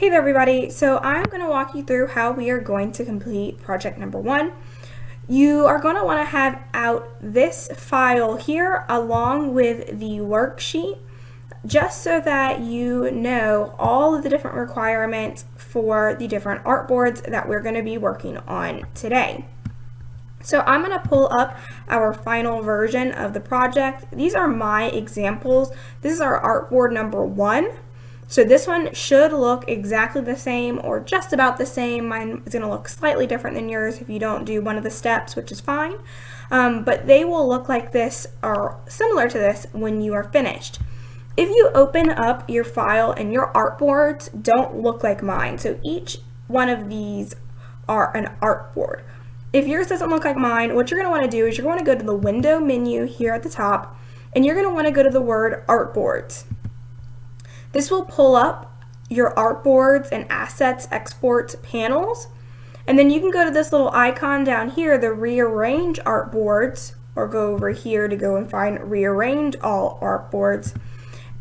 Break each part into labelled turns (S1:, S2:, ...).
S1: Hey there everybody, so I'm going to walk you through how we are going to complete project number 1. You are going to want to have out this file here along with the worksheet just so that you know all of the different requirements for the different artboards that we're going to be working on today. So I'm going to pull up our final version of the project. These are my examples. This is our artboard number 1. So this one should look exactly the same or just about the same. Mine is going to look slightly different than yours if you don't do one of the steps, which is fine. But they will look like this or similar to this when you are finished. If you open up your file and your artboards don't look like mine, so each one of these are an artboard. If yours doesn't look like mine, what you're going to want to do is you're going to go to the window menu here at the top and you're going to want to go to the word artboards. This will pull up your artboards and assets exports panels, and then you can go to this little icon down here, the rearrange artboards, or go over here to go and find rearrange all artboards.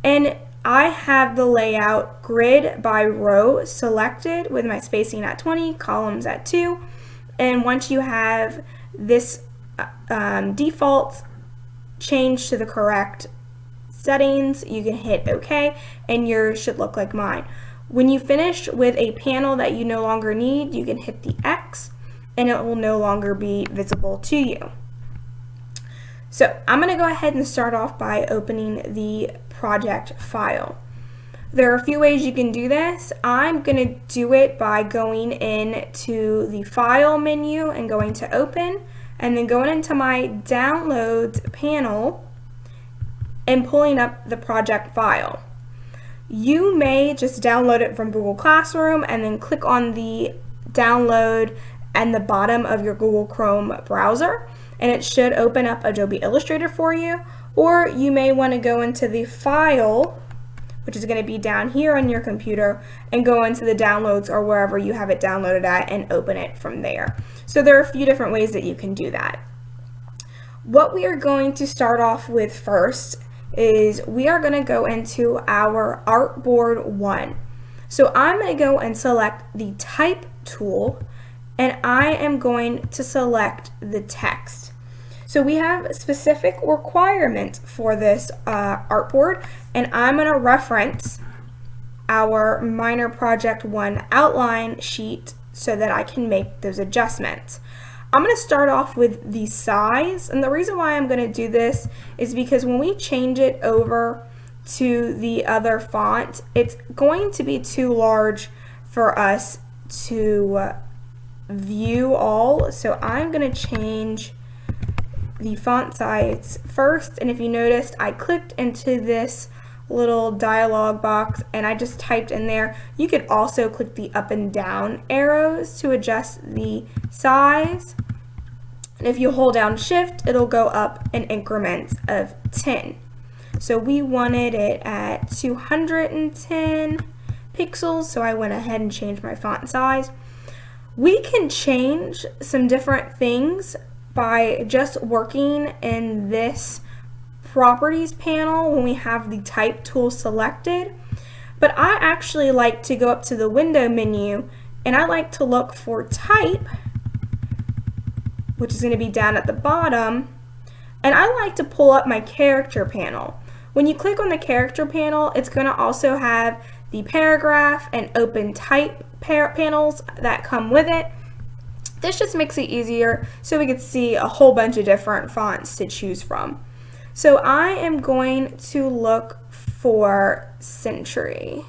S1: And I have the layout grid by row selected with my spacing at 20, columns at 2, and once you have this default changed to the correct settings, you can hit OK and yours should look like mine. When you finish with a panel that you no longer need, you can hit the X and it will no longer be visible to you. So I'm going to go ahead and start off by opening the project file. There are a few ways you can do this. I'm going to do it by going into the file menu and going to open and then going into my downloads panel and pulling up the project file. You may just download it from Google Classroom and then click on the download and the bottom of your Google Chrome browser and it should open up Adobe Illustrator for you, or you may want to go into the file, which is going to be down here on your computer, and go into the downloads or wherever you have it downloaded at and open it from there. So there are a few different ways that you can do that. What we are going to start off with first is we are going to go into our artboard 1. So I'm going to go and select the type tool and I am going to select the text. So we have specific requirements for this artboard and I'm going to reference our minor project 1 outline sheet so that I can make those adjustments. I'm going to start off with the size, and the reason why I'm going to do this is because when we change it over to the other font, it's going to be too large for us to view all. So I'm going to change the font size first, and if you noticed, I clicked into this little dialog box and I just typed in there. You could also click the up and down arrows to adjust the size, and if you hold down shift it'll go up in increments of 10. So we wanted it at 210 pixels, so I went ahead and changed my font size. We can change some different things by just working in this properties panel when we have the type tool selected, but I actually like to go up to the window menu and I like to look for type, which is going to be down at the bottom, and I like to pull up my character panel. When you click on the character panel, it's going to also have the paragraph and open type panels that come with it. This just makes it easier so we can see a whole bunch of different fonts to choose from. So I am going to look for Century.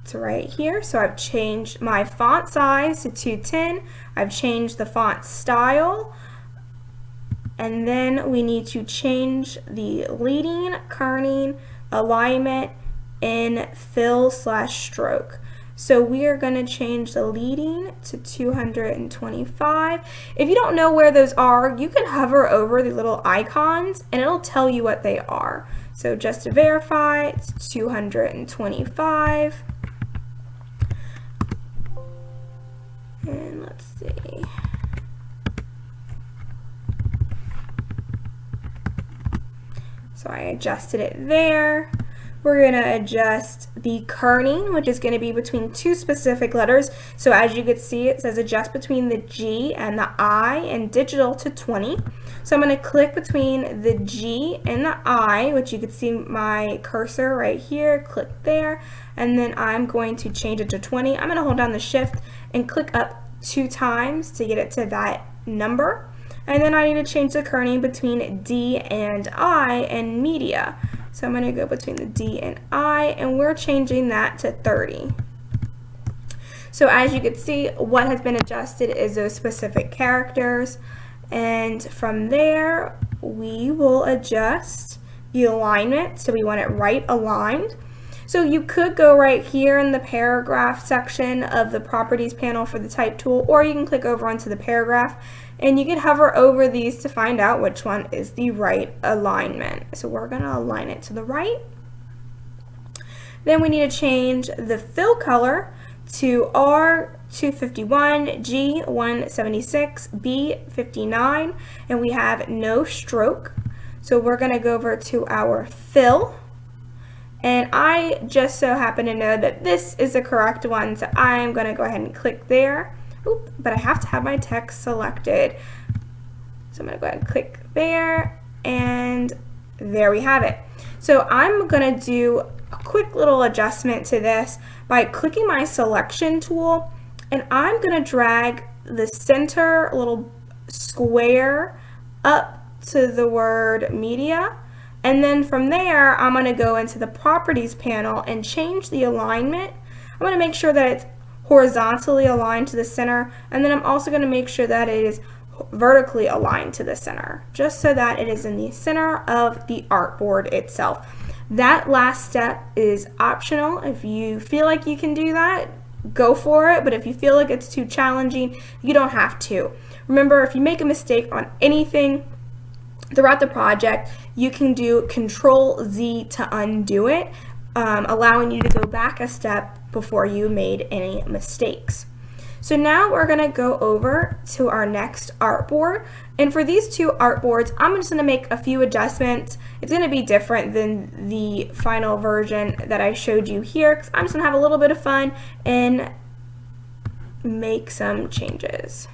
S1: It's right here. So I've changed my font size to 210. I've changed the font style. And then we need to change the leading, kerning, alignment, and fill/stroke. So we are going to change the leading to 225. If you don't know where those are, you can hover over the little icons and it'll tell you what they are. So just to verify, it's 225. And let's see. So I adjusted it there. we're going to adjust the kerning, which is going to be between two specific letters. So as you can see, it says adjust between the G and the I and digital to 20. So I'm going to click between the G and the I, which you can see my cursor right here, click there, and then I'm going to change it to 20. I'm going to hold down the shift and click up 2 times to get it to that number. And then I need to change the kerning between D and I and media. So I'm going to go between the D and I, and we're changing that to 30. So as you can see, what has been adjusted is those specific characters. And from there, we will adjust the alignment. So we want it right aligned. So you could go right here in the paragraph section of the properties panel for the type tool, or you can click over onto the paragraph and you can hover over these to find out which one is the right alignment. So we're going to align it to the right. Then we need to change the fill color to R251, G176, B59, and we have no stroke. So we're going to go over to our fill. And I just so happen to know that this is the correct one, so I'm going to go ahead and click there. Oop, but I have to have my text selected. So I'm going to go ahead and click there, and there we have it. So I'm going to do a quick little adjustment to this by clicking my selection tool, and I'm going to drag the center little square up to the word media. And then from there, I'm going to go into the properties panel and change the alignment. I'm going to make sure that it's horizontally aligned to the center, and then I'm also going to make sure that it is vertically aligned to the center, just so that it is in the center of the artboard itself. That last step is optional. If you feel like you can do that, go for it, but if you feel like it's too challenging, you don't have to. Remember, if you make a mistake on anything throughout the project, you can do Control-Z to undo it, allowing you to go back a step before you made any mistakes. So now we're going to go over to our next artboard, and for these two artboards, I'm just going to make a few adjustments. It's going to be different than the final version that I showed you here, because I'm just going to have a little bit of fun and make some changes.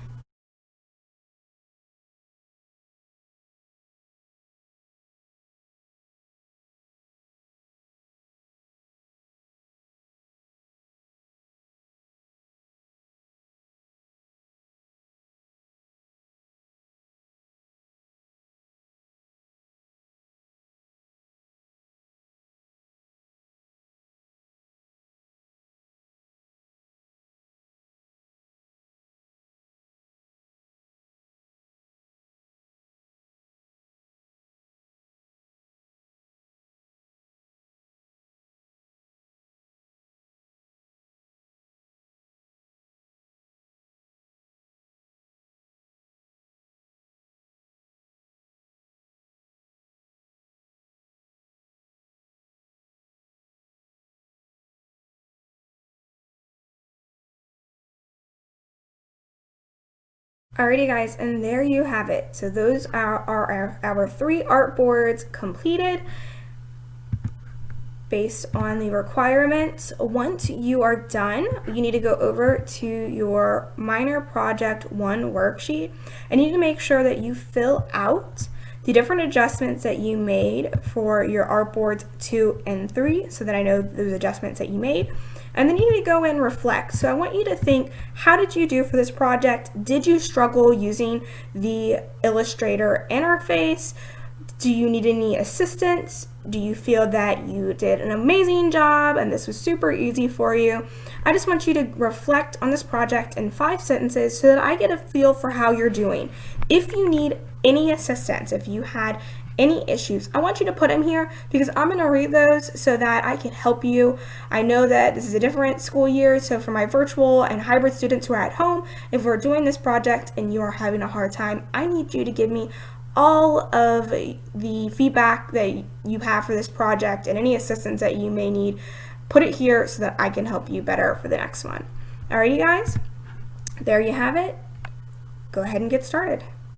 S1: Alrighty guys, and there you have it. So those are our 3 artboards completed based on the requirements. Once you are done, you need to go over to your Minor Project 1 worksheet and you need to make sure that you fill out the different adjustments that you made for your artboards 2 and 3 so that I know those adjustments that you made. And then you need to go and reflect. So I want you to think, how did you do for this project? Did you struggle using the Illustrator interface? Do you need any assistance? Do you feel that you did an amazing job and this was super easy for you? I just want you to reflect on this project in 5 sentences so that I get a feel for how you're doing. If you need any assistance, if you had any issues, I want you to put them here because I'm going to read those so that I can help you. I know that this is a different school year, so for my virtual and hybrid students who are at home, if we're doing this project and you are having a hard time, I need you to give me all of the feedback that you have for this project and any assistance that you may need. Put it here so that I can help you better for the next one. Alrighty guys, there you have it. Go ahead and get started.